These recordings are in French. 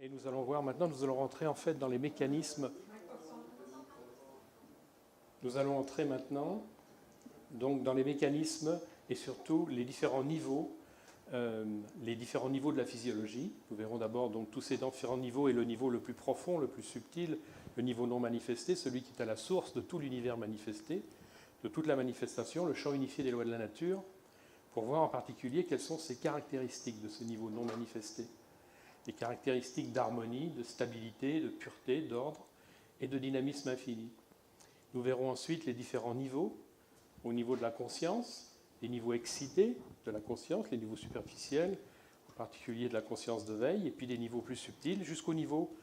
Et nous allons voir maintenant, nous allons rentrer en fait dans les mécanismes. Nous allons entrer maintenant donc, dans les mécanismes et surtout les différents niveaux de la physiologie. Nous verrons d'abord donc, tous ces différents niveaux et le niveau le plus profond, le plus subtil, le niveau non manifesté, celui qui est à la source de tout l'univers manifesté, de toute la manifestation, le champ unifié des lois de la nature, pour voir en particulier quelles sont ces caractéristiques de ce niveau non manifesté. Des caractéristiques d'harmonie, de stabilité, de pureté, d'ordre et de dynamisme infini. Nous verrons ensuite les différents niveaux, au niveau de la conscience, les niveaux excités de la conscience, les niveaux superficiels, en particulier de la conscience de veille, et puis des niveaux plus subtils, jusqu'au niveau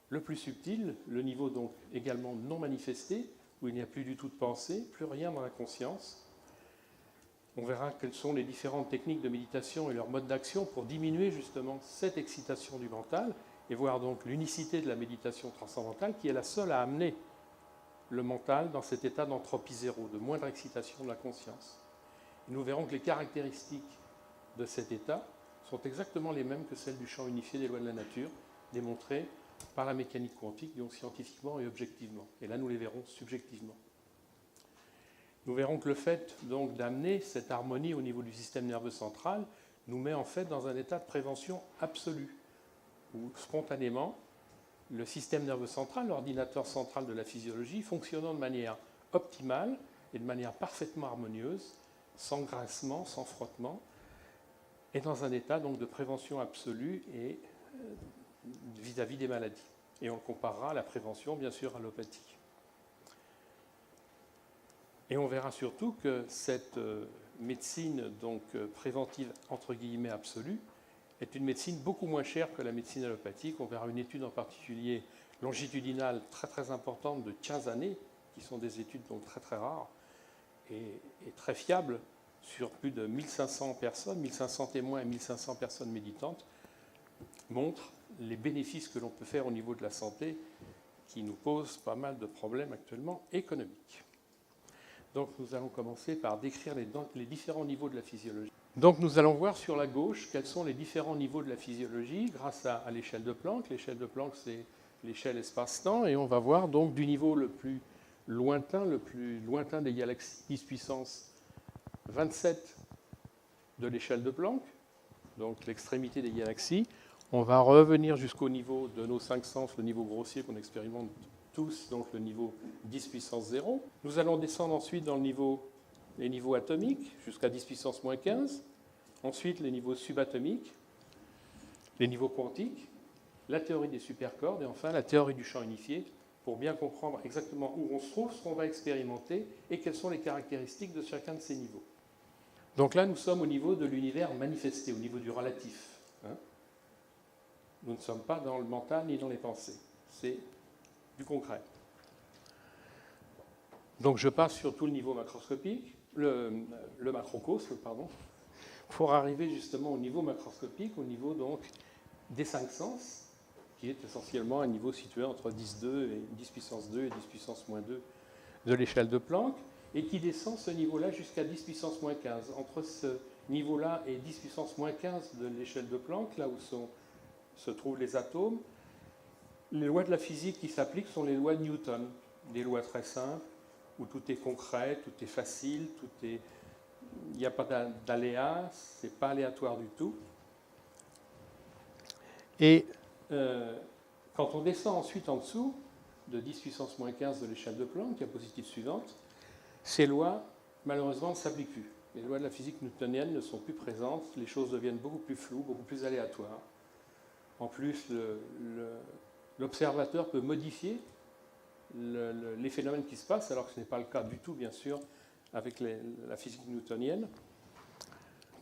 le plus subtil, le niveau donc également non manifesté, où il n'y a plus du tout de pensée, plus rien dans la conscience. On verra quelles sont les différentes techniques de méditation et leurs modes d'action pour diminuer justement cette excitation du mental et voir donc l'unicité de la méditation transcendantale qui est la seule à amener le mental dans cet état d'entropie zéro, de moindre excitation de la conscience. Et nous verrons que les caractéristiques de cet état sont exactement les mêmes que celles du champ unifié des lois de la nature, démontrées par la mécanique quantique, donc scientifiquement et objectivement. Et là, nous les verrons subjectivement. Nous verrons que le fait donc d'amener cette harmonie au niveau du système nerveux central nous met en fait dans un état de prévention absolue, où spontanément, le système nerveux central, l'ordinateur central de la physiologie, fonctionnant de manière optimale et de manière parfaitement harmonieuse, sans grincement, sans frottement, est dans un état donc de prévention absolue et vis-à-vis des maladies. Et on comparera la prévention, bien sûr, à l'allopathie. Et on verra surtout que cette médecine donc préventive entre guillemets absolue est une médecine beaucoup moins chère que la médecine allopathique. On verra une étude en particulier longitudinale très très importante de 15 années, qui sont des études donc très très rares et très fiables sur plus de 1500 personnes, 1500 témoins et 1500 personnes méditantes, montrent les bénéfices que l'on peut faire au niveau de la santé qui nous posent pas mal de problèmes actuellement économiques. Donc nous allons commencer par décrire les différents niveaux de la physiologie. Donc nous allons voir sur la gauche quels sont les différents niveaux de la physiologie grâce à l'échelle de Planck. L'échelle de Planck, c'est l'échelle espace-temps, et on va voir donc du niveau le plus lointain des galaxies, 10 puissance 27 de l'échelle de Planck, donc l'extrémité des galaxies. On va revenir jusqu'au niveau de nos 5 sens, le niveau grossier qu'on expérimente tous, donc le niveau 10 puissance 0. Nous allons descendre ensuite dans les niveaux atomiques, jusqu'à 10 puissance moins 15. Ensuite, les niveaux subatomiques, les niveaux quantiques, la théorie des supercordes, et enfin la théorie du champ unifié, pour bien comprendre exactement où on se trouve, ce qu'on va expérimenter, et quelles sont les caractéristiques de chacun de ces niveaux. Donc là, nous sommes au niveau de l'univers manifesté, au niveau du relatif. Nous ne sommes pas dans le mental ni dans les pensées. C'est du concret. Donc je passe sur tout le niveau macroscopique, le macrocosme, pardon, pour arriver justement au niveau macroscopique, au niveau donc des 5 sens, qui est essentiellement un niveau situé entre 10 puissance 2 et 10 puissance moins 2 de l'échelle de Planck, et qui descend ce niveau-là jusqu'à 10 puissance moins 15. Entre ce niveau-là et 10 puissance moins 15 de l'échelle de Planck, là où se trouvent les atomes, les lois de la physique qui s'appliquent sont les lois de Newton, des lois très simples, où tout est concret, tout est facile, il n'y a pas d'aléa, ce n'est pas aléatoire du tout. Et quand on descend ensuite en dessous de 10 puissance moins 15 de l'échelle de Planck, diapositive suivante, ces lois, malheureusement, ne s'appliquent plus. Les lois de la physique newtonienne ne sont plus présentes, les choses deviennent beaucoup plus floues, beaucoup plus aléatoires. En plus, l'observateur peut modifier les phénomènes qui se passent, alors que ce n'est pas le cas du tout, bien sûr, avec la physique newtonienne.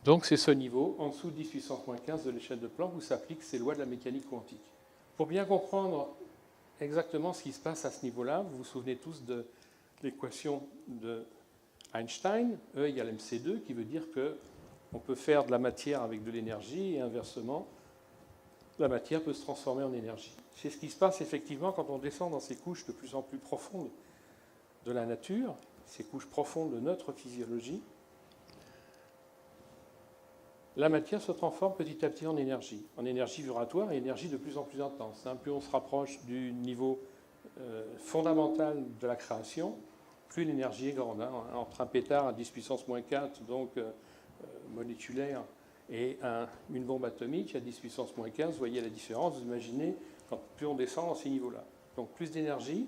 Donc c'est ce niveau, en dessous de 10 puissance moins 15 de l'échelle de Planck, où s'appliquent ces lois de la mécanique quantique. Pour bien comprendre exactement ce qui se passe à ce niveau-là, vous vous souvenez tous de l'équation de Einstein, E égale mc2, qui veut dire qu'on peut faire de la matière avec de l'énergie, et inversement, la matière peut se transformer en énergie. C'est ce qui se passe effectivement quand on descend dans ces couches de plus en plus profondes de la nature, ces couches profondes de notre physiologie. la matière se transforme petit à petit en énergie vibratoire et énergie de plus en plus intense. Plus on se rapproche du niveau fondamental de la création, plus l'énergie est grande. Entre un pétard à 10 puissance moins 4, donc moléculaire, et une bombe atomique à 10 puissance moins 15, vous voyez la différence, vous imaginez, plus on descend dans ces niveaux-là. Donc plus d'énergie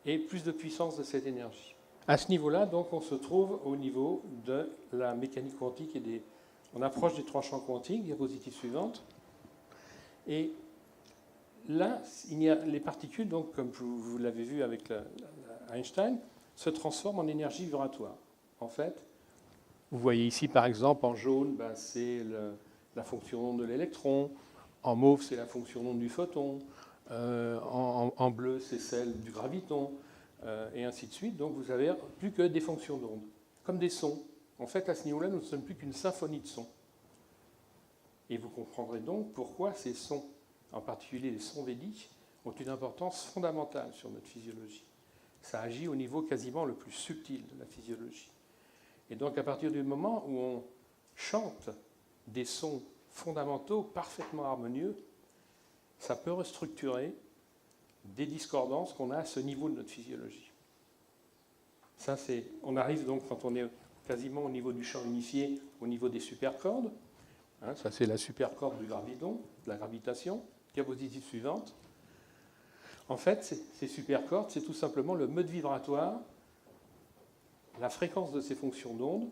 et plus de puissance de cette énergie. À ce niveau-là, donc, on se trouve au niveau de la mécanique quantique et on approche des trois champs quantiques, diapositive suivante. Et là, les particules, donc, comme vous l'avez vu avec Einstein, se transforment en énergie vibratoire. En fait, vous voyez ici, par exemple, en jaune, c'est la fonction de l'électron. En mauve, c'est la fonction d'onde du photon. En bleu, c'est celle du graviton. Et ainsi de suite. Donc, vous n'avez plus que des fonctions d'onde, comme des sons. En fait, à ce niveau-là, nous ne sommes plus qu'une symphonie de sons. Et vous comprendrez donc pourquoi ces sons, en particulier les sons védiques, ont une importance fondamentale sur notre physiologie. Ça agit au niveau quasiment le plus subtil de la physiologie. Et donc, à partir du moment où on chante des sons fondamentaux parfaitement harmonieux, ça peut restructurer des discordances qu'on a à ce niveau de notre physiologie. On arrive donc, quand on est quasiment au niveau du champ unifié, au niveau des supercordes. Ça, c'est la supercorde du graviton, de la gravitation. Diapositive suivante. En fait, ces supercordes, c'est tout simplement le mode vibratoire, la fréquence de ces fonctions d'onde,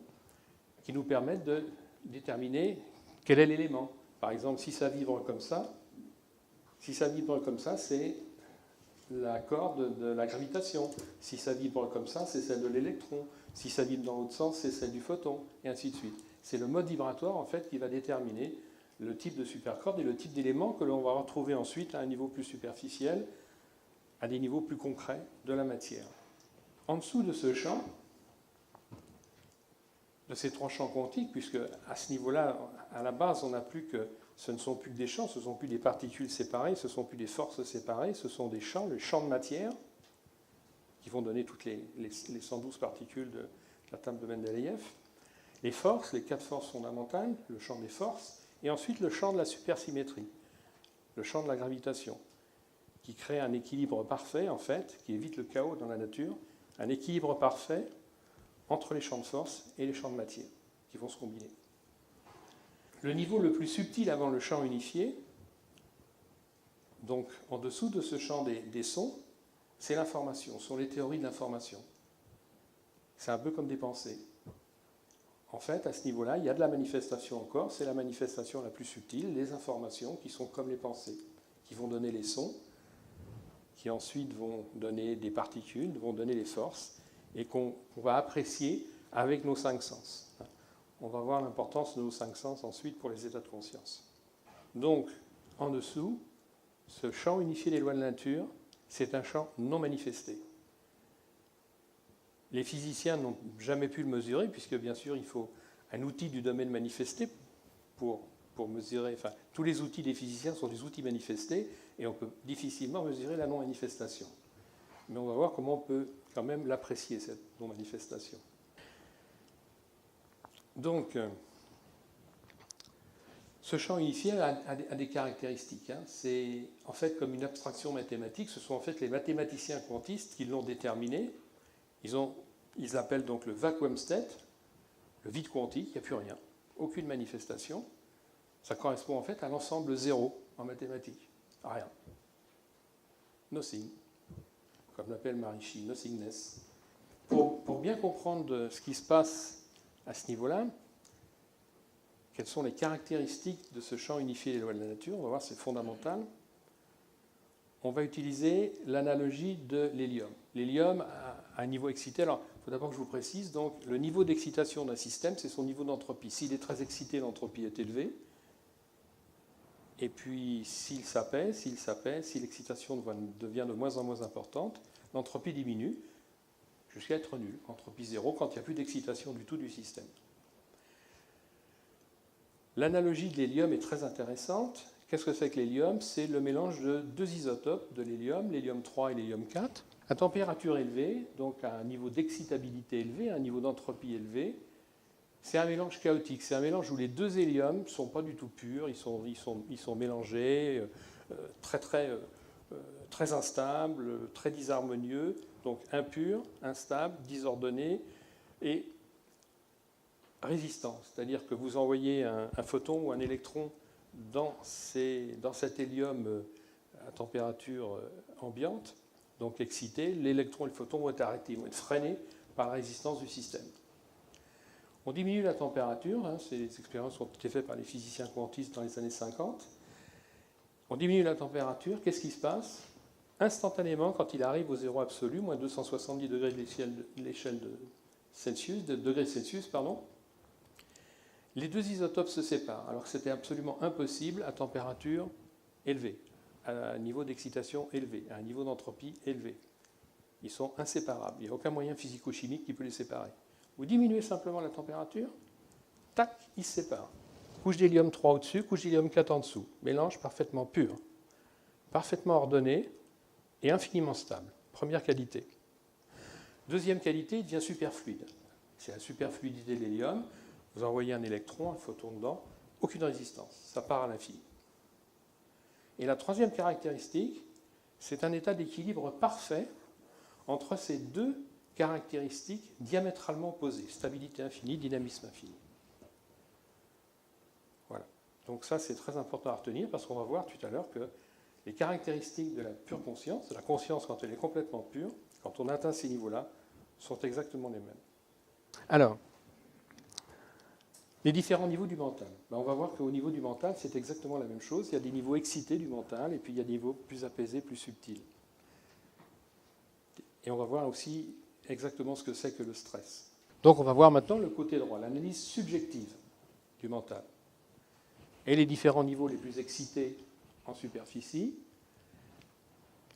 qui nous permettent de déterminer quel est l'élément. Par exemple, si ça vibre comme ça, c'est la corde de la gravitation. Si ça vibre comme ça, c'est celle de l'électron. Si ça vibre dans l'autre sens, c'est celle du photon, et ainsi de suite. C'est le mode vibratoire, en fait, qui va déterminer le type de supercorde et le type d'élément que l'on va retrouver ensuite à un niveau plus superficiel, à des niveaux plus concrets de la matière. En dessous de ce champ, de ces trois champs quantiques, puisque à ce niveau-là, à la base, on n'a plus que ce ne sont plus que des champs, ce ne sont plus des particules séparées, ce ne sont plus des forces séparées, ce sont des champs, les champs de matière, qui vont donner toutes les 112 particules de la table de Mendeleïev. Les forces, les 4 forces fondamentales, le champ des forces, et ensuite le champ de la supersymétrie, le champ de la gravitation, qui crée un équilibre parfait, en fait, qui évite le chaos dans la nature, un équilibre parfait entre les champs de force et les champs de matière, qui vont se combiner. Le niveau le plus subtil avant le champ unifié, donc en dessous de ce champ des sons, c'est l'information, sont les théories de l'information. C'est un peu comme des pensées. En fait, à ce niveau-là, il y a de la manifestation encore, c'est la manifestation la plus subtile, les informations qui sont comme les pensées, qui vont donner les sons, qui ensuite vont donner des particules, vont donner les forces, et qu'on va apprécier avec nos 5 sens. On va voir l'importance de nos 5 sens ensuite pour les états de conscience. Donc, en dessous, ce champ unifié des lois de la nature, c'est un champ non manifesté. Les physiciens n'ont jamais pu le mesurer, puisque bien sûr, il faut un outil du domaine manifesté pour mesurer. Enfin, tous les outils des physiciens sont des outils manifestés, et on peut difficilement mesurer la non-manifestation. Mais on va voir comment on peut quand même l'apprécier, cette non-manifestation. Donc, ce champ unifié a des caractéristiques. C'est en fait comme une abstraction mathématique. Ce sont en fait les mathématiciens quantistes qui l'ont déterminé. Ils appellent donc le vacuum state, le vide quantique, il n'y a plus rien, aucune manifestation. Ça correspond en fait à l'ensemble zéro en mathématiques. Rien. Nothing, comme l'appelle Maharishi, nothingness. Pour bien comprendre ce qui se passe à ce niveau-là, quelles sont les caractéristiques de ce champ unifié des lois de la nature, on va voir, c'est fondamental. On va utiliser l'analogie de l'hélium. L'hélium a un niveau excité. Alors, il faut d'abord que je vous précise, donc, le niveau d'excitation d'un système, c'est son niveau d'entropie. S'il est très excité, l'entropie est élevée. Et puis, s'il s'apaise, si l'excitation devient de moins en moins importante, l'entropie diminue jusqu'à être nulle, entropie zéro, quand il n'y a plus d'excitation du tout du système. L'analogie de l'hélium est très intéressante. Qu'est-ce que c'est que l'hélium? C'est le mélange de 2 isotopes de l'hélium 3 et l'hélium 4, à température élevée, donc à un niveau d'excitabilité élevé, à un niveau d'entropie élevé. c'est un mélange chaotique. C'est un mélange où les deux héliums ne sont pas du tout purs, ils sont mélangés, très instables, très disharmonieux, donc impurs, instables, disordonnés et résistants. C'est-à-dire que vous envoyez un photon ou un électron dans cet hélium à température ambiante, donc excité, l'électron et le photon vont être arrêtés, vont être freinés par la résistance du système. On diminue la température, ces expériences ont été faites par les physiciens quantistes dans les années 50. On diminue la température, qu'est-ce qui se passe? Instantanément, quand il arrive au zéro absolu, moins 270 degrés de l'échelle de Celsius, de degrés Celsius, les deux isotopes se séparent, alors que c'était absolument impossible à température élevée, à un niveau d'excitation élevé, à un niveau d'entropie élevé. Ils sont inséparables, il n'y a aucun moyen physico-chimique qui peut les séparer. Vous diminuez simplement la température, tac, ils se séparent. Couche d'hélium 3 au-dessus, couche d'hélium 4 en dessous. Mélange parfaitement pur, parfaitement ordonné et infiniment stable. Première qualité. Deuxième qualité, il devient superfluide. C'est la superfluidité de l'hélium. Vous envoyez un électron, un photon dedans, aucune résistance, ça part à l'infini. Et la troisième caractéristique, c'est un état d'équilibre parfait entre ces deux caractéristiques diamétralement opposées, stabilité infinie, dynamisme infini. Voilà. Donc ça, c'est très important à retenir parce qu'on va voir tout à l'heure que les caractéristiques de la pure conscience, de la conscience quand elle est complètement pure, quand on atteint ces niveaux-là, sont exactement les mêmes. Alors, les différents niveaux du mental. On va voir qu'au niveau du mental, c'est exactement la même chose. Il y a des niveaux excités du mental et puis il y a des niveaux plus apaisés, plus subtils. Et on va voir aussi exactement ce que c'est que le stress. Donc on va voir maintenant le côté droit, l'analyse subjective du mental. Et les différents niveaux les plus excités en superficie.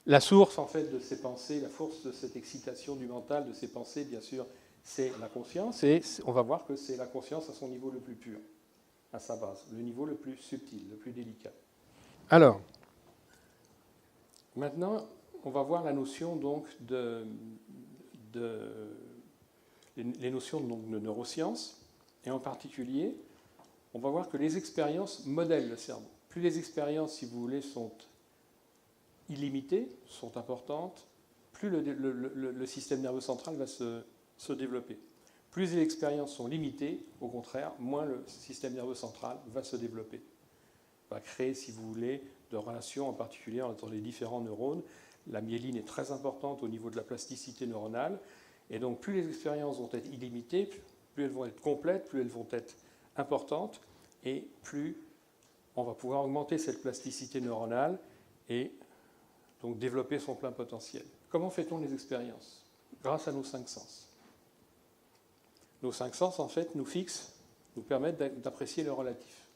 La source en fait de ces pensées, la source de cette excitation du mental, de ces pensées, bien sûr, c'est la conscience, et on va voir que c'est la conscience à son niveau le plus pur, à sa base, le niveau le plus subtil, le plus délicat. Alors, maintenant, on va voir la notion donc les notions donc, de neurosciences, et en particulier, on va voir que les expériences modèlent le cerveau. Plus les expériences, si vous voulez, sont illimitées, sont importantes, plus le système nerveux central va se développer. Plus les expériences sont limitées, au contraire, moins le système nerveux central va se développer. Va créer, si vous voulez, de relations en particulier entre les différents neurones. La myéline est très importante au niveau de la plasticité neuronale, et donc plus les expériences vont être illimitées, plus elles vont être complètes, plus elles vont être importantes, et plus on va pouvoir augmenter cette plasticité neuronale et donc développer son plein potentiel. Comment fait-on les expériences? Grâce à nos cinq sens. Nos cinq sens, en fait, nous fixent, nous permettent d'apprécier le relatif.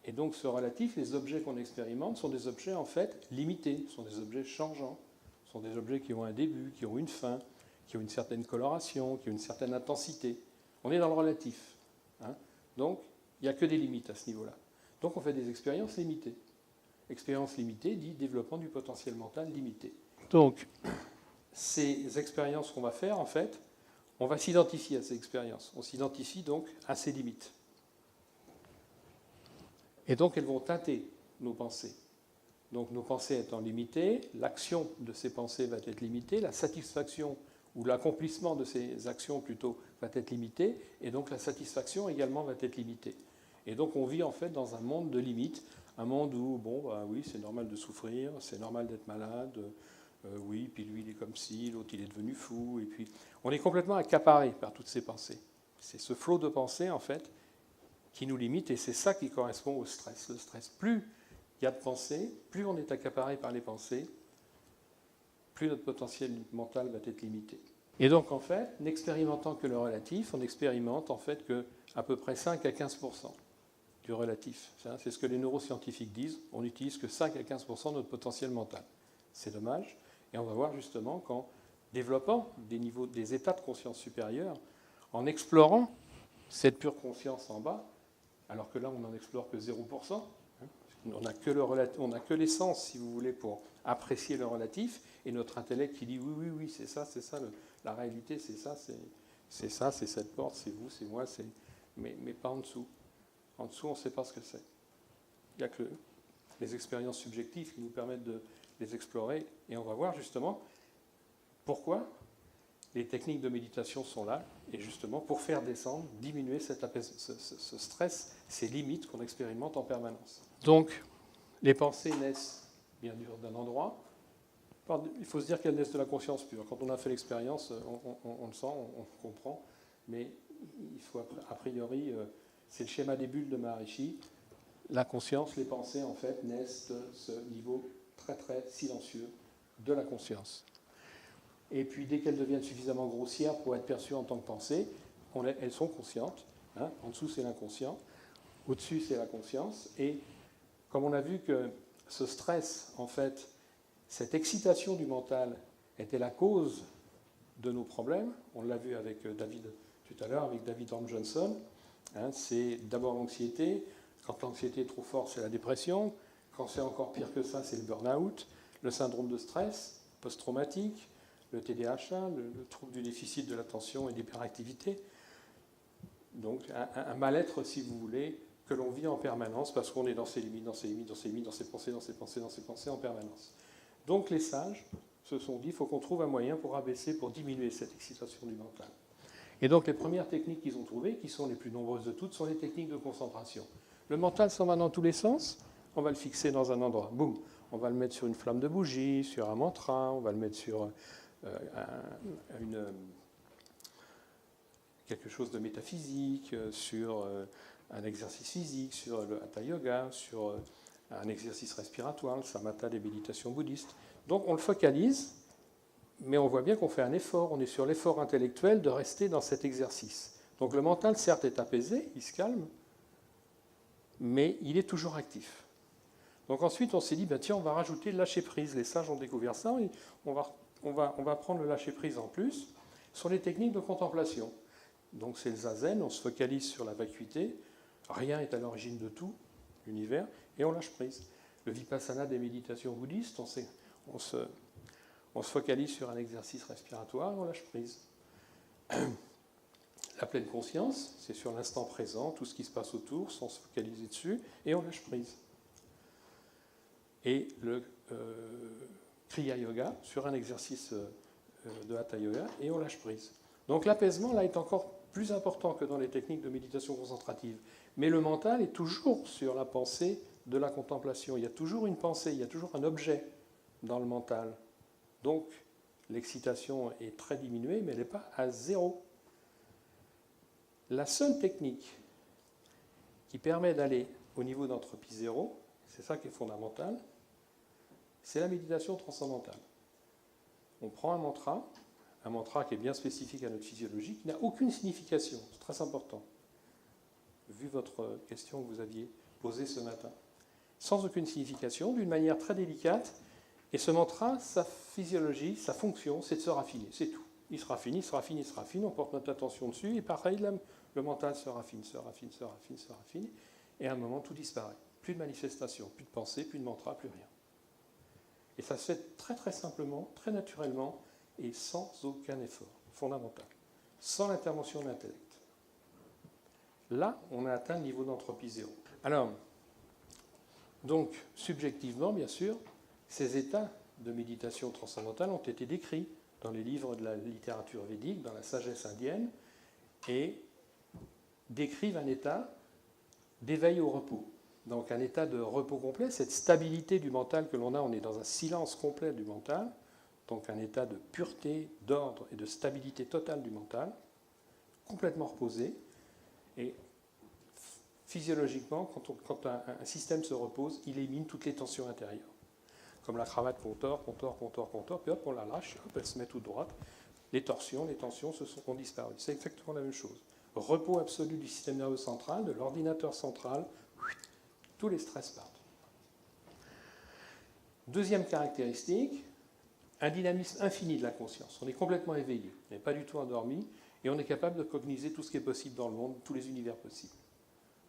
Et donc, ce relatif, les objets qu'on expérimente, sont des objets, en fait, limités, sont des objets changeants, sont des objets qui ont un début, qui ont une fin, qui ont une certaine coloration, qui ont une certaine intensité. On est dans le relatif. Donc, il n'y a que des limites à ce niveau-là. Donc, on fait des expériences limitées. Expérience limitée dit développement du potentiel mental limité. Donc, ces expériences qu'on va faire, en fait, on va s'identifier à ces expériences. On s'identifie donc à ces limites. Et donc, elles vont teinter nos pensées. Donc, nos pensées étant limitées, l'action de ces pensées va être limitée, la satisfaction ou l'accomplissement de ces actions, plutôt, va être limité, et donc la satisfaction également va être limitée. Et donc, on vit, en fait, dans un monde de limites, un monde où, oui, c'est normal de souffrir, c'est normal d'être malade, oui, puis lui, il est comme ci, l'autre, il est devenu fou, et puis on est complètement accaparé par toutes ces pensées. C'est ce flot de pensées, en fait, qui nous limite, et c'est ça qui correspond au stress. Le stress, plus il y a de pensées, plus on est accaparé par les pensées, plus notre potentiel mental va être limité. Et donc, en fait, n'expérimentant que le relatif, on expérimente, en fait, que à peu près 5 à 15% du relatif. C'est ce que les neuroscientifiques disent. On n'utilise que 5 à 15% de notre potentiel mental. C'est dommage. Et on va voir justement qu'en développant des états de conscience supérieurs, en explorant cette pure conscience en bas, alors que là, on n'en explore que 0%, on n'a que l'essence, si vous voulez, pour apprécier le relatif, et notre intellect qui dit oui, c'est ça, la réalité, c'est ça, c'est ça, c'est cette porte, c'est vous, c'est moi, mais pas en dessous. En dessous, on ne sait pas ce que c'est. Il n'y a que les expériences subjectives qui nous permettent de les explorer. Et on va voir justement pourquoi les techniques de méditation sont là, et justement pour faire descendre, diminuer ce stress, ces limites qu'on expérimente en permanence. Donc, les pensées naissent bien sûr d'un endroit. Il faut se dire qu'elles naissent de la conscience pure. Quand on a fait l'expérience, on le sent, on comprend, mais il faut a priori, c'est le schéma des bulles de Maharishi. La conscience, les pensées, en fait, naissent de ce niveau très très silencieux de la conscience. Et puis, dès qu'elles deviennent suffisamment grossières pour être perçues en tant que pensée, elles sont conscientes. Hein. En dessous, c'est l'inconscient. Au-dessus, c'est la conscience. Et comme on a vu que ce stress, en fait, cette excitation du mental était la cause de nos problèmes, on l'a vu avec David tout à l'heure, avec David Orm Johnson, hein, c'est d'abord l'anxiété. Quand l'anxiété est trop forte, c'est la dépression. Quand c'est encore pire que ça, c'est le burn-out, le syndrome de stress post-traumatique, le TDAH, le trouble du déficit de l'attention et d'hyperactivité. Donc un mal-être, si vous voulez, que l'on vit en permanence parce qu'on est dans ses limites, dans ses limites, dans ses limites, dans ses pensées, dans ses pensées, dans ses pensées en permanence. Donc les sages se sont dit, il faut qu'on trouve un moyen pour abaisser, pour diminuer cette excitation du mental. Et donc les premières techniques qu'ils ont trouvées, qui sont les plus nombreuses de toutes, sont les techniques de concentration. Le mental s'en va dans tous les sens, on va le fixer dans un endroit. Boum, on va le mettre sur une flamme de bougie, sur un mantra, on va le mettre sur quelque chose de métaphysique, sur un exercice physique, sur le hatha yoga, sur un exercice respiratoire, le samatha des méditations bouddhistes. Donc on le focalise, mais on voit bien qu'on fait un effort, on est sur l'effort intellectuel de rester dans cet exercice. Donc le mental, certes, est apaisé, il se calme, mais il est toujours actif. Donc ensuite, on s'est dit, tiens, on va rajouter le lâcher-prise. Les sages ont découvert ça, et on va prendre le lâcher-prise en plus. Ce sont les techniques de contemplation. Donc c'est le zazen, on se focalise sur la vacuité, rien n'est à l'origine de tout, l'univers, et on lâche prise. Le vipassana des méditations bouddhistes, on se focalise sur un exercice respiratoire, on lâche prise. La pleine conscience, c'est sur l'instant présent, tout ce qui se passe autour, sans se focaliser dessus, et on lâche prise. Et le Kriya Yoga, sur un exercice de Hatha Yoga, et on lâche prise. Donc l'apaisement, là, est encore plus important que dans les techniques de méditation concentrative. Mais le mental est toujours sur la pensée de la contemplation. Il y a toujours une pensée, il y a toujours un objet dans le mental. Donc l'excitation est très diminuée, mais elle n'est pas à zéro. La seule technique qui permet d'aller au niveau d'entropie zéro, c'est ça qui est fondamental, c'est la méditation transcendantale. On prend un mantra qui est bien spécifique à notre physiologie, qui n'a aucune signification, c'est très important, vu votre question que vous aviez posée ce matin. Sans aucune signification, d'une manière très délicate, et ce mantra, sa physiologie, sa fonction, c'est de se raffiner, c'est tout. Il se raffine, il se raffine, il se raffine, on porte notre attention dessus, et pareil, le mental se raffine, se raffine, se raffine, se raffine, et à un moment, tout disparaît. Plus de manifestation, plus de pensée, plus de mantra, plus rien. Et ça se fait très très simplement, très naturellement, et sans aucun effort fondamental, sans l'intervention de l'intellect. Là, on a atteint le niveau d'entropie zéro. Alors, donc, subjectivement, bien sûr, ces états de méditation transcendantale ont été décrits dans les livres de la littérature védique, dans la sagesse indienne, et décrivent un état d'éveil au repos. Donc un état de repos complet, cette stabilité du mental que l'on a, on est dans un silence complet du mental, donc un état de pureté, d'ordre et de stabilité totale du mental, complètement reposé. Et physiologiquement, quand un système se repose, il élimine toutes les tensions intérieures. Comme la cravate qu'on tord, puis hop, on la lâche, hop, elle se met toute droite. Les tensions ont disparu. C'est exactement la même chose. Repos absolu du système nerveux central, de l'ordinateur central, tous les stress partent. Deuxième caractéristique, un dynamisme infini de la conscience. On est complètement éveillé, on n'est pas du tout endormi, et on est capable de cogniser tout ce qui est possible dans le monde, tous les univers possibles.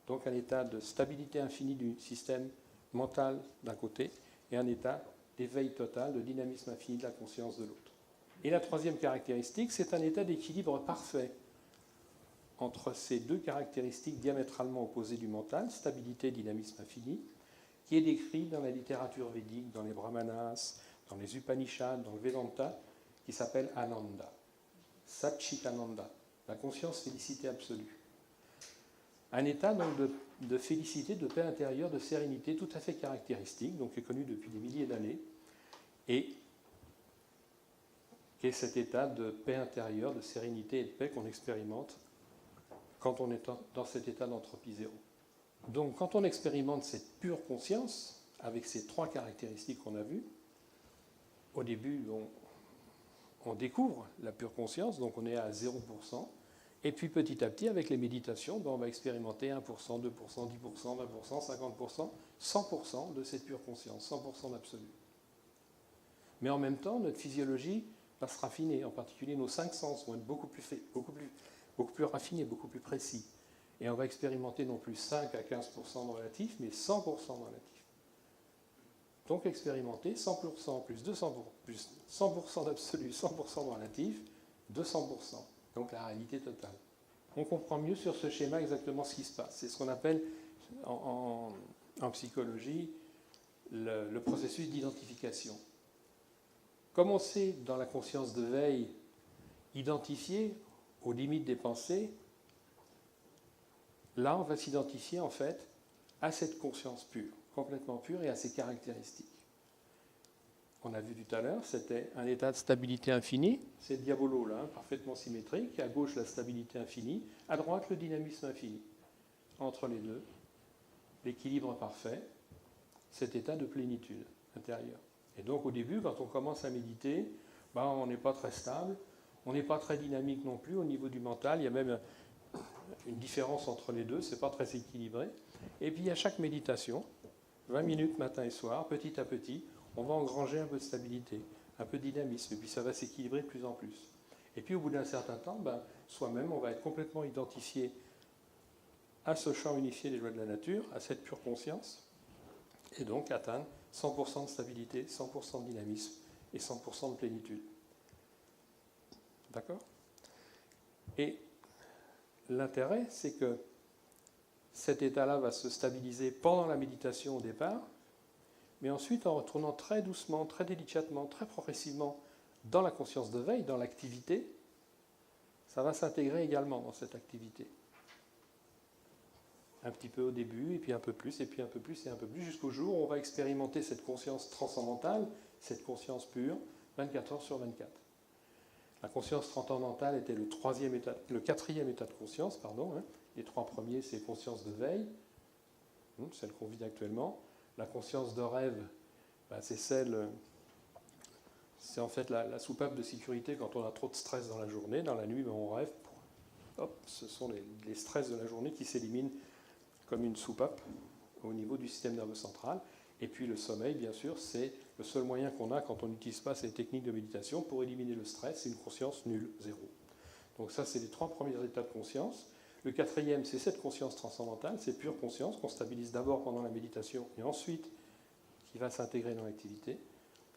Donc un état de stabilité infinie du système mental d'un côté, et un état d'éveil total, de dynamisme infini de la conscience de l'autre. Et la troisième caractéristique, c'est un état d'équilibre parfait entre ces deux caractéristiques diamétralement opposées du mental, stabilité et dynamisme infini, qui est décrit dans la littérature védique, dans les Brahmanas, dans les Upanishads, dans le Vedanta, qui s'appelle Ananda, Satchitananda, la conscience félicité absolue. Un état donc de félicité, de paix intérieure, de sérénité tout à fait caractéristique, donc qui est connu depuis des milliers d'années, et qui est cet état de paix intérieure, de sérénité et de paix qu'on expérimente quand on est dans cet état d'entropie zéro. Donc quand on expérimente cette pure conscience, avec ces trois caractéristiques qu'on a vues, au début on découvre la pure conscience, donc on est à 0%, et puis petit à petit avec les méditations, on va expérimenter 1%, 2%, 10%, 20%, 50%, 100% de cette pure conscience, 100% d'absolu. Mais en même temps, notre physiologie va se raffiner, en particulier nos 5 sens vont être beaucoup plus raffinés, beaucoup plus précis. Et on va expérimenter non plus 5 à 15% de relatif, mais 100% de relatif. Donc expérimenter 100% plus 200%, plus 100% d'absolu, 100% de relatif, 200%. Donc la réalité totale. On comprend mieux sur ce schéma exactement ce qui se passe. C'est ce qu'on appelle en psychologie le processus d'identification. Comme on sait dans la conscience de veille identifier aux limites des pensées, là on va s'identifier en fait à cette conscience pure, complètement pure et à ses caractéristiques. On a vu tout à l'heure, c'était un état de stabilité infinie, c'est le diabolo là, parfaitement symétrique, à gauche la stabilité infinie, à droite le dynamisme infini. Entre les deux, l'équilibre parfait, cet état de plénitude intérieure. Et donc au début, quand on commence à méditer, on n'est pas très stable, on n'est pas très dynamique non plus au niveau du mental, il y a même une différence entre les deux, c'est pas très équilibré. Et puis à chaque méditation, 20 minutes matin et soir, petit à petit, on va engranger un peu de stabilité, un peu de dynamisme, et puis ça va s'équilibrer de plus en plus. Et puis au bout d'un certain temps, soi-même, on va être complètement identifié à ce champ unifié des lois de la nature, à cette pure conscience, et donc atteindre 100% de stabilité, 100% de dynamisme et 100% de plénitude. D'accord ? Et l'intérêt, c'est que cet état-là va se stabiliser pendant la méditation au départ, mais ensuite, en retournant très doucement, très délicatement, très progressivement dans la conscience de veille, dans l'activité, ça va s'intégrer également dans cette activité. Un petit peu au début, et puis un peu plus, et puis un peu plus, et un peu plus, jusqu'au jour où on va expérimenter cette conscience transcendantale, cette conscience pure, 24 heures sur 24. La conscience transcendantale était le quatrième état de conscience, Les trois premiers, c'est conscience de veille, celle qu'on vit actuellement. La conscience de rêve, c'est en fait la soupape de sécurité quand on a trop de stress dans la journée. Dans la nuit, on rêve. Ce sont les stress de la journée qui s'éliminent comme une soupape au niveau du système nerveux central. Et puis le sommeil, bien sûr, c'est le seul moyen qu'on a quand on n'utilise pas ces techniques de méditation pour éliminer le stress. C'est une conscience nulle, zéro. Donc ça, c'est les trois premiers états de conscience. Le quatrième, c'est cette conscience transcendantale, c'est pure conscience qu'on stabilise d'abord pendant la méditation et ensuite qui va s'intégrer dans l'activité.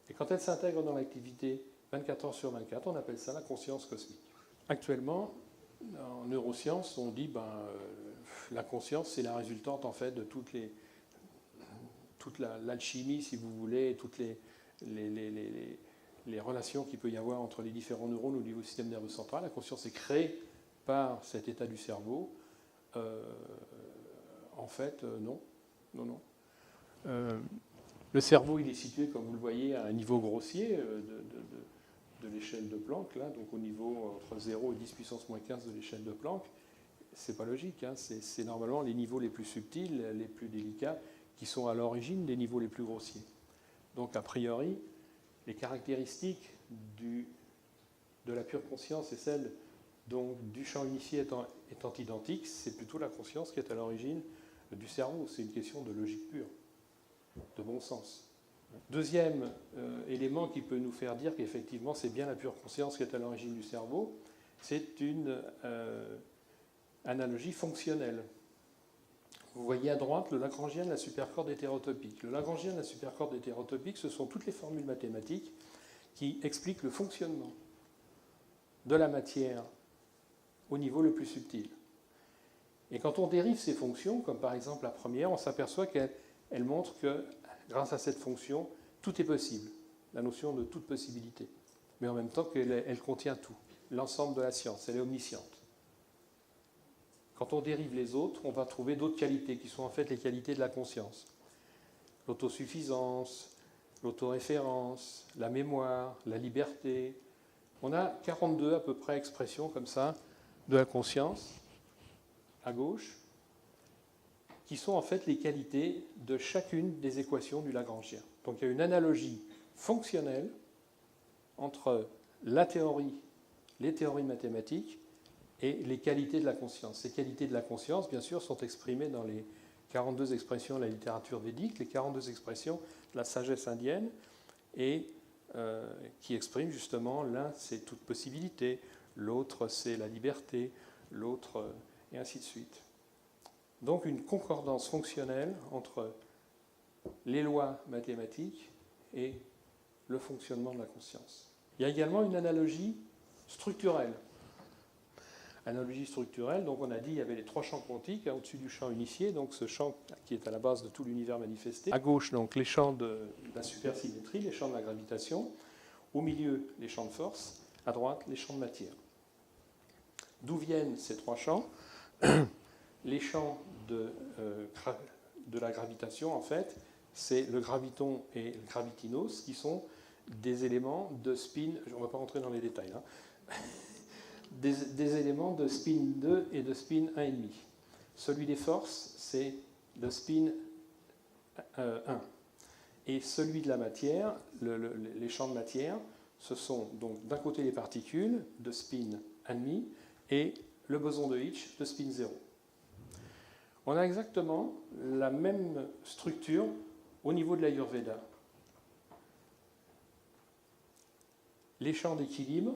Et quand elle s'intègre dans l'activité 24 heures sur 24, on appelle ça la conscience cosmique. Actuellement, en neurosciences, on dit la conscience, c'est la résultante en fait de toute l'alchimie, si vous voulez, toutes les relations qu'il peut y avoir entre les différents neurones au niveau du système nerveux central. La conscience est créée par cet état du cerveau. En fait, non. Le cerveau, il est situé, comme vous le voyez, à un niveau grossier de l'échelle de Planck, là, donc au niveau entre 0 et 10 puissance moins 15 de l'échelle de Planck. C'est pas logique, c'est normalement les niveaux les plus subtils, les plus délicats, qui sont à l'origine des niveaux les plus grossiers. Donc, a priori, les caractéristiques de la pure conscience et celles donc, du champ unifié étant identiques, c'est plutôt la conscience qui est à l'origine du cerveau. C'est une question de logique pure, de bon sens. Deuxième élément qui peut nous faire dire qu'effectivement c'est bien la pure conscience qui est à l'origine du cerveau, c'est une analogie fonctionnelle. Vous voyez à droite le Lagrangien de la supercorde hétérotopique. Le Lagrangien de la supercorde hétérotopique, ce sont toutes les formules mathématiques qui expliquent le fonctionnement de la matière au niveau le plus subtil. Et quand on dérive ces fonctions, comme par exemple la première, on s'aperçoit qu'elle montre que grâce à cette fonction, tout est possible, la notion de toute possibilité. Mais en même temps qu'elle contient tout, l'ensemble de la science, elle est omnisciente. Quand on dérive les autres, on va trouver d'autres qualités qui sont en fait les qualités de la conscience. L'autosuffisance, l'autoréférence, la mémoire, la liberté. On a 42 à peu près expressions comme ça de la conscience, à gauche, qui sont en fait les qualités de chacune des équations du Lagrangien. Donc il y a une analogie fonctionnelle entre la théorie, les théories mathématiques et les qualités de la conscience. Ces qualités de la conscience, bien sûr, sont exprimées dans les 42 expressions de la littérature védique, les 42 expressions de la sagesse indienne, et qui expriment justement, l'un c'est toute possibilité, l'autre c'est la liberté, l'autre et ainsi de suite. Donc une concordance fonctionnelle entre les lois mathématiques et le fonctionnement de la conscience. Il y a également une analogie structurelle. Analogie structurelle, donc on a dit qu'il y avait les trois champs quantiques au-dessus du champ unifié, donc ce champ qui est à la base de tout l'univers manifesté. À gauche, donc les champs de la supersymétrie, les champs de la gravitation. Au milieu, les champs de force. À droite, les champs de matière. D'où viennent ces trois champs? Les champs de la gravitation, en fait, c'est le graviton et le gravitinos, qui sont des éléments de spin, on ne va pas rentrer dans les détails, hein, des éléments de spin 2 et de spin 1,5. Celui des forces, c'est de spin 1. Et celui de la matière, les champs de matière, ce sont donc d'un côté les particules de spin 1,5 et le boson de Hitch de spin 0. On a exactement la même structure au niveau de l'Ayurveda. Les champs d'équilibre,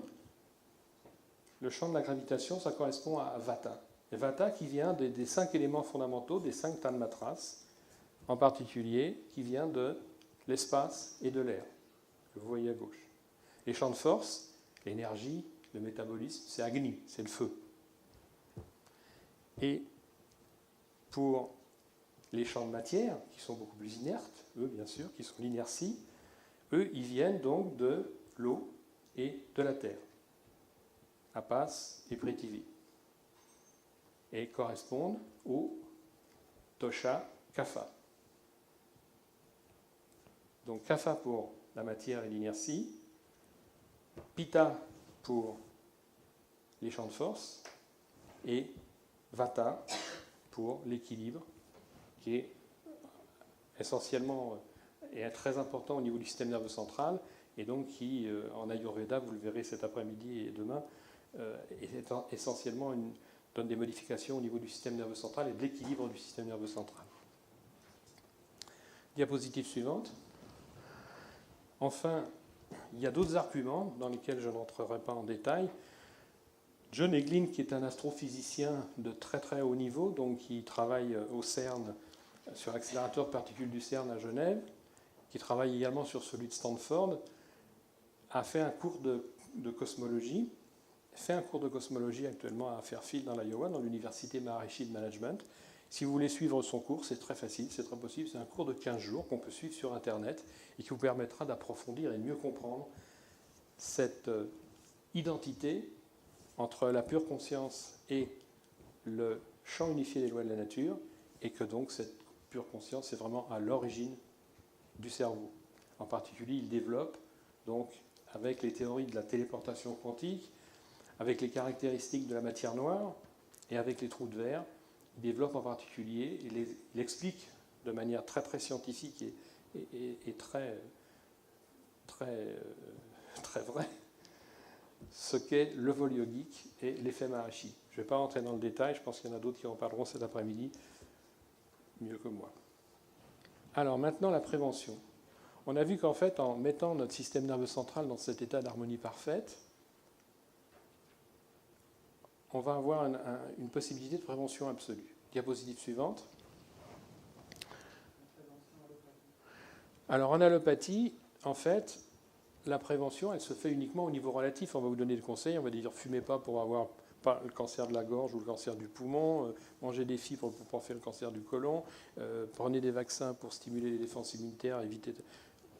le champ de la gravitation, ça correspond à Vata. Et Vata qui vient des 5 éléments fondamentaux, des 5 tanmatras, en particulier, qui vient de l'espace et de l'air, que vous voyez à gauche. Les champs de force, l'énergie, le métabolisme, c'est Agni, c'est le feu. Et pour les champs de matière, qui sont beaucoup plus inertes, eux bien sûr, qui sont l'inertie, eux, ils viennent donc de l'eau et de la terre, Apas et Prithvi, et correspondent au Tosha Kapha. Donc Kapha pour la matière et l'inertie, Pitta pour les champs de force, et Vata pour l'équilibre, qui est essentiellement et très important au niveau du système nerveux central, et donc qui, en Ayurveda, vous le verrez cet après-midi et demain, essentiellement donne des modifications au niveau du système nerveux central et de l'équilibre du système nerveux central. Diapositive suivante. Enfin, il y a d'autres arguments dans lesquels je n'entrerai pas en détail. John Eglin, qui est un astrophysicien de très très haut niveau, donc qui travaille au CERN, sur l'accélérateur de particules du CERN à Genève, qui travaille également sur celui de Stanford, a fait un cours de cosmologie, actuellement à Fairfield dans l'Iowa, dans l'université Maharishi de Management. Si vous voulez suivre son cours, c'est très facile, c'est très possible. C'est un cours de 15 jours qu'on peut suivre sur Internet et qui vous permettra d'approfondir et de mieux comprendre cette identité entre la pure conscience et le champ unifié des lois de la nature, et que donc cette pure conscience est vraiment à l'origine du cerveau. En particulier, il développe donc avec les théories de la téléportation quantique, avec les caractéristiques de la matière noire et avec les trous de verre, il développe en particulier, il explique de manière très très scientifique et très vraie ce qu'est le vol yogique et l'effet Maharishi. Je ne vais pas rentrer dans le détail, je pense qu'il y en a d'autres qui en parleront cet après-midi mieux que moi. Alors maintenant la prévention. On a vu qu'en fait, en mettant notre système nerveux central dans cet état d'harmonie parfaite, on va avoir une possibilité de prévention absolue. Diapositive suivante. Alors en allopathie, en fait, la prévention, elle se fait uniquement au niveau relatif. On va vous donner des conseils, on va dire fumez pas pour pas le cancer de la gorge ou le cancer du poumon, mangez des fibres pour ne pas faire le cancer du côlon, prenez des vaccins pour stimuler les défenses immunitaires, éviter...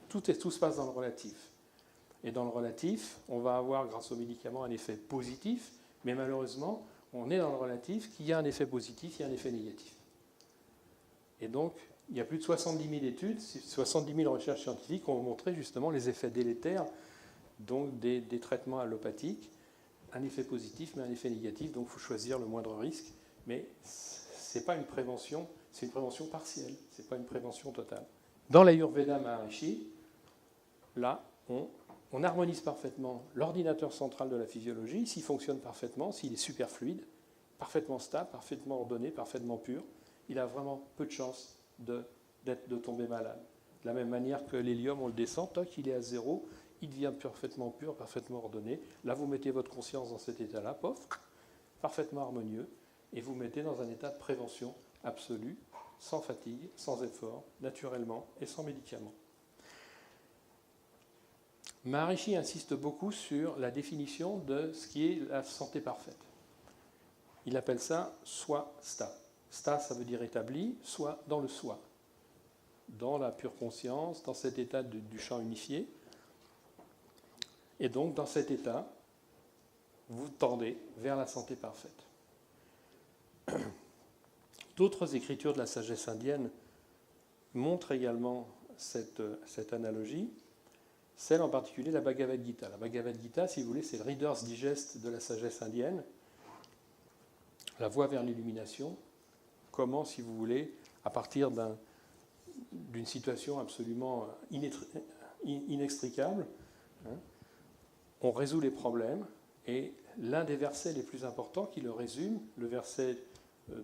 Tout se passe dans le relatif. Et dans le relatif, on va avoir, grâce aux médicaments, un effet positif, mais malheureusement, on est dans le relatif, qu'il y a un effet positif, il y a un effet négatif. Et donc, il y a plus de 70 000 études, 70 000 recherches scientifiques qui ont montré justement les effets délétères donc des traitements allopathiques. Un effet positif, mais un effet négatif, donc il faut choisir le moindre risque. Mais ce n'est pas une prévention, c'est une prévention partielle, ce n'est pas une prévention totale. Dans l'Ayurveda Maharishi, là, on harmonise parfaitement l'ordinateur central de la physiologie, s'il fonctionne parfaitement, s'il est super fluide, parfaitement stable, parfaitement ordonné, parfaitement pur, il a vraiment peu de chances de tomber malade. De la même manière que l'hélium, on le descend, toc, il est à zéro, il devient parfaitement pur, parfaitement ordonné. Là, vous mettez votre conscience dans cet état-là, pof, parfaitement harmonieux, et vous mettez dans un état de prévention absolue, sans fatigue, sans effort, naturellement et sans médicaments. Maharishi insiste beaucoup sur la définition de ce qui est la santé parfaite. Il appelle ça swa-sta. Sta, ça veut dire établi, soi dans le soi, dans la pure conscience, dans cet état du champ unifié. Et donc, dans cet état, vous tendez vers la santé parfaite. D'autres écritures de la sagesse indienne montrent également cette analogie, celle en particulier la Bhagavad Gita. La Bhagavad Gita, si vous voulez, c'est le Reader's Digest de la sagesse indienne, la voie vers l'illumination. Comment, si vous voulez, à partir d'une situation absolument inextricable, on résout les problèmes, et l'un des versets les plus importants qui le résume, le verset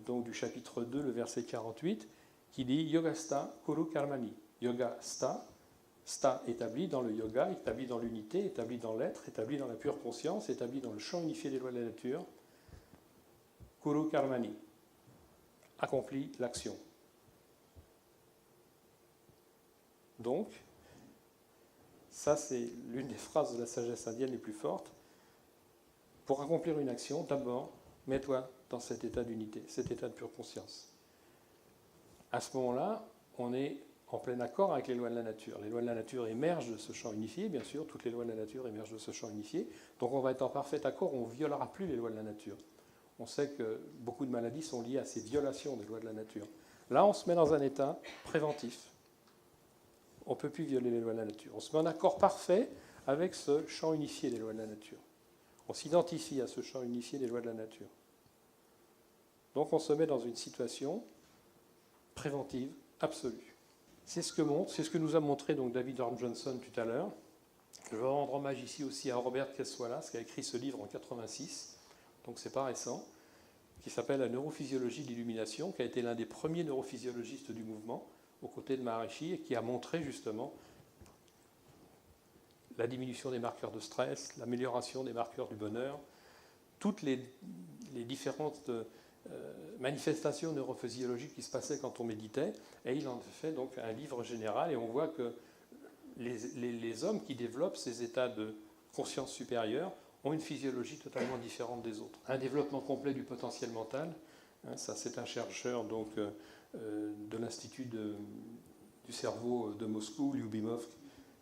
donc du chapitre 2, le verset 48, qui dit « Yogasta kuru karmani ». Yoga sta, sta établi dans le yoga, établi dans l'unité, établi dans l'être, établi dans la pure conscience, établi dans le champ unifié des lois de la nature. Kuru karmani, accomplit l'action. Donc, ça c'est l'une des phrases de la sagesse indienne les plus fortes. Pour accomplir une action, d'abord, mets-toi dans cet état d'unité, cet état de pure conscience. À ce moment-là, on est en plein accord avec les lois de la nature. Les lois de la nature émergent de ce champ unifié, bien sûr, toutes les lois de la nature émergent de ce champ unifié. Donc on va être en parfait accord, on ne violera plus les lois de la nature. On sait que beaucoup de maladies sont liées à ces violations des lois de la nature. Là, on se met dans un état préventif. On ne peut plus violer les lois de la nature. On se met en accord parfait avec ce champ unifié des lois de la nature. On s'identifie à ce champ unifié des lois de la nature. Donc on se met dans une situation préventive absolue. C'est ce que nous a montré donc David Horn Johnson tout à l'heure. Je veux rendre hommage ici aussi à Robert Cassolas, qui a écrit ce livre en 86, donc c'est pas récent, qui s'appelle La neurophysiologie de l'illumination, qui a été l'un des premiers neurophysiologistes du mouvement, aux côtés de Maharishi, et qui a montré justement la diminution des marqueurs de stress, l'amélioration des marqueurs du bonheur, toutes les différentes manifestations neurophysiologiques qui se passaient quand on méditait, et il en fait donc un livre général, et on voit que les hommes qui développent ces états de conscience supérieure ont une physiologie totalement différente des autres. Un développement complet du potentiel mental, ça c'est un chercheur donc, de l'Institut du cerveau de Moscou, Lyubimov,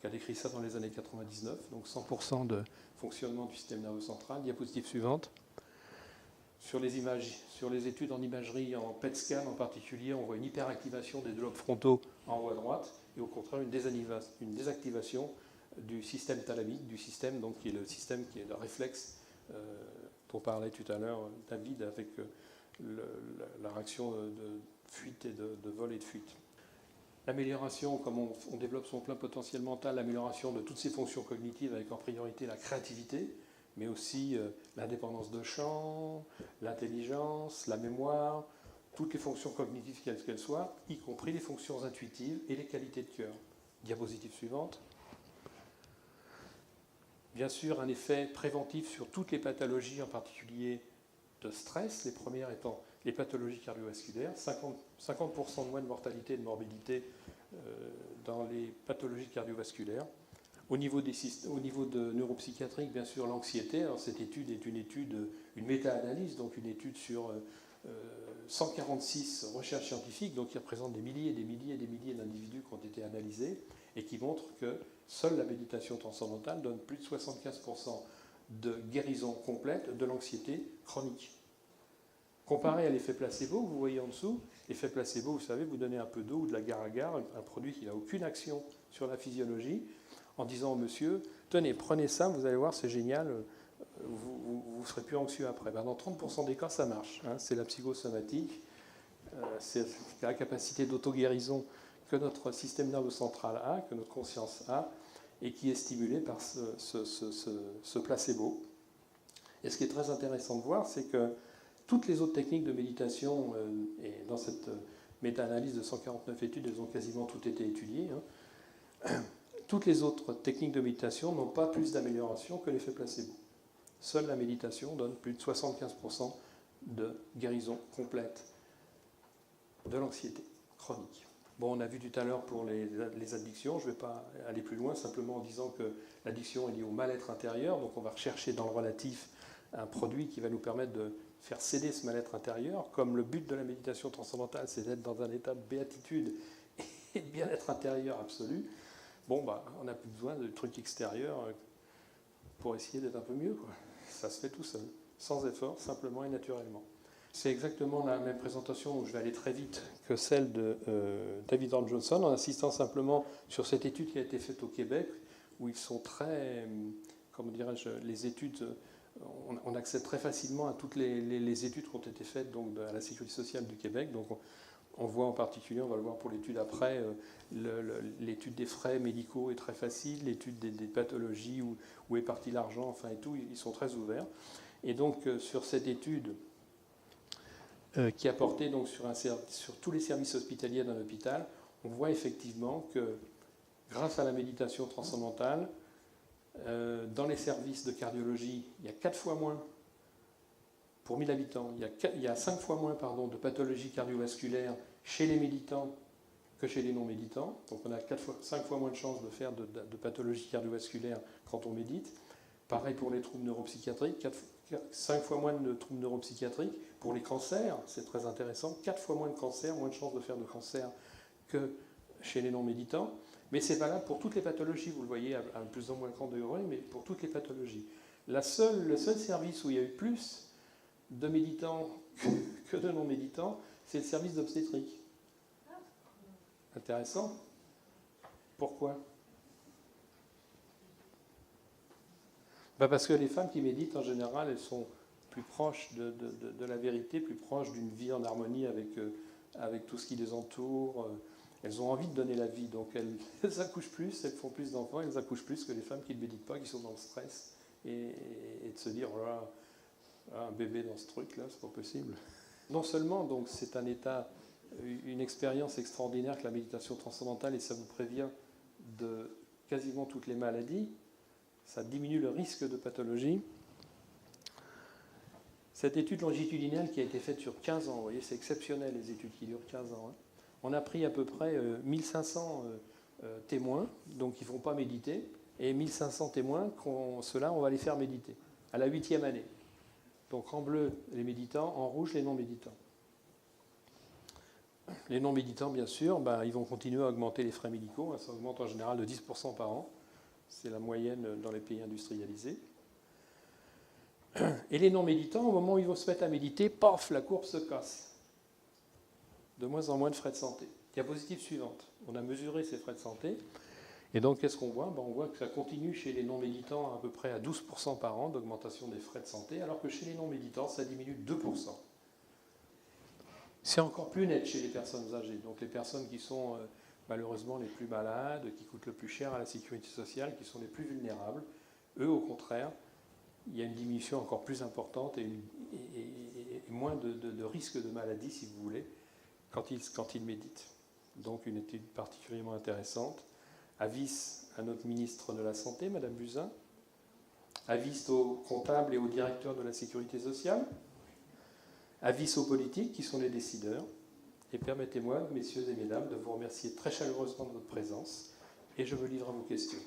qui a décrit ça dans les années 99, donc 100% de fonctionnement du système nerveux central. Diapositive suivante. Sur les études en imagerie, en PET scan en particulier, on voit une hyperactivation des deux lobes frontaux en haut à droite, et au contraire une désactivation du système thalamique, du système donc, qui est le système qui est le réflexe dont parlait tout à l'heure David avec la réaction de fuite et de vol et de fuite. L'amélioration, comme on développe son plein potentiel mental, l'amélioration de toutes ses fonctions cognitives avec en priorité la créativité, mais aussi l'indépendance de champ, l'intelligence, la mémoire, toutes les fonctions cognitives quelles qu'elles soient, y compris les fonctions intuitives et les qualités de cœur. Diapositive suivante. Bien sûr, un effet préventif sur toutes les pathologies, en particulier de stress, les premières étant les pathologies cardiovasculaires, 50% de moins de mortalité et de morbidité dans les pathologies cardiovasculaires. Au niveau de neuropsychiatrique, bien sûr, l'anxiété. Alors cette étude est une méta-analyse, donc une étude sur 146 recherches scientifiques, donc qui représentent des milliers et des milliers et des milliers d'individus qui ont été analysés, et qui montre que seule la méditation transcendantale donne plus de 75% de guérison complète de l'anxiété chronique. Comparé à l'effet placebo, vous voyez en dessous, l'effet placebo, vous savez, vous donnez un peu d'eau ou de l'agar-agar, un produit qui n'a aucune action sur la physiologie, en disant au monsieur, tenez, prenez ça, vous allez voir, c'est génial, vous ne serez plus anxieux après. Ben, dans 30% des cas, ça marche. Hein, c'est la psychosomatique, c'est la capacité d'auto-guérison que notre système nerveux central a, que notre conscience a, et qui est stimulée par ce placebo. Et ce qui est très intéressant de voir, c'est que toutes les autres techniques de méditation, et dans cette méta-analyse de 149 études, elles ont quasiment toutes été étudiées, hein, toutes les autres techniques de méditation n'ont pas plus d'amélioration que l'effet placebo. Seule la méditation donne plus de 75% de guérison complète de l'anxiété chronique. Bon, on a vu tout à l'heure pour les addictions, je ne vais pas aller plus loin, simplement en disant que l'addiction est liée au mal-être intérieur, donc on va rechercher dans le relatif un produit qui va nous permettre de faire céder ce mal-être intérieur, comme le but de la méditation transcendantale, c'est d'être dans un état de béatitude et de bien-être intérieur absolu. Bon, bah, on n'a plus besoin de trucs extérieurs pour essayer d'être un peu mieux, quoi. Ça se fait tout seul, sans effort, simplement et naturellement. C'est exactement la même présentation, où je vais aller très vite, que celle de David Horn Johnson, en insistant simplement sur cette étude qui a été faite au Québec, où ils sont très, comment dirais-je, les études, on accède très facilement à toutes les études qui ont été faites donc, à la Sécurité sociale du Québec. Donc on voit en particulier, on va le voir pour l'étude après, l'étude des frais médicaux est très facile, l'étude des pathologies, où est parti l'argent, enfin et tout, ils sont très ouverts. Et donc sur cette étude qui a porté donc, sur tous les services hospitaliers d'un hôpital, on voit effectivement que grâce à la méditation transcendantale, dans les services de cardiologie, il y a 4 fois moins, pour 1000 habitants, il y a 5 fois moins de pathologies cardiovasculaires chez les méditants que chez les non-méditants. Donc on a 5 fois moins de chances de faire de pathologies cardiovasculaires quand on médite. Pareil pour les troubles neuropsychiatriques, 5 fois moins de troubles neuropsychiatriques. Pour les cancers, c'est très intéressant, 4 fois moins de cancers, moins de chances de faire de cancer que chez les non-méditants. Mais c'est valable pour toutes les pathologies, vous le voyez à plus ou moins grand degré, mais pour toutes les pathologies. Le seul service où il y a eu plus de méditants que de non-méditants, c'est le service d'obstétrique. Intéressant. Pourquoi ? Parce que les femmes qui méditent, en général, elles sont plus proches de la vérité, plus proches d'une vie en harmonie avec tout ce qui les entoure. Elles ont envie de donner la vie, donc elles accouchent plus, elles font plus d'enfants, elles accouchent plus que les femmes qui ne méditent pas, qui sont dans le stress, et de se dire, oh là, un bébé dans ce truc-là, c'est pas possible. Non seulement, donc, c'est un état, une expérience extraordinaire que la méditation transcendantale, et ça vous prévient de quasiment toutes les maladies, ça diminue le risque de pathologie. Cette étude longitudinale qui a été faite sur 15 ans, vous voyez, c'est exceptionnel les études qui durent 15 ans. Hein. On a pris à peu près 1500 témoins, donc qui ne vont pas méditer, et 1500 témoins, ceux-là, on va les faire méditer, à la 8e année. Donc en bleu, les méditants, en rouge, les non-méditants. Les non-méditants, bien sûr, ils vont continuer à augmenter les frais médicaux, hein, ça augmente en général de 10% par an. C'est la moyenne dans les pays industrialisés. Et les non-méditants, au moment où ils vont se mettre à méditer, paf, la courbe se casse. De moins en moins de frais de santé. Diapositive suivante. On a mesuré ces frais de santé. Et donc, qu'est-ce qu'on voit ? On voit que ça continue chez les non-méditants à peu près à 12% par an d'augmentation des frais de santé, alors que chez les non-méditants, ça diminue de 2%. C'est encore plus net chez les personnes âgées. Donc, les personnes qui sont malheureusement les plus malades, qui coûtent le plus cher à la sécurité sociale, qui sont les plus vulnérables, eux, au contraire, il y a une diminution encore plus importante et moins de risque de maladie, si vous voulez, quand ils méditent. Donc une étude particulièrement intéressante. Avis à notre ministre de la Santé, Madame Buzyn. Avis aux comptables et aux directeurs de la Sécurité sociale. Avis aux politiques qui sont les décideurs. Et permettez-moi, messieurs et mesdames, de vous remercier très chaleureusement de votre présence et je me livre à vos questions.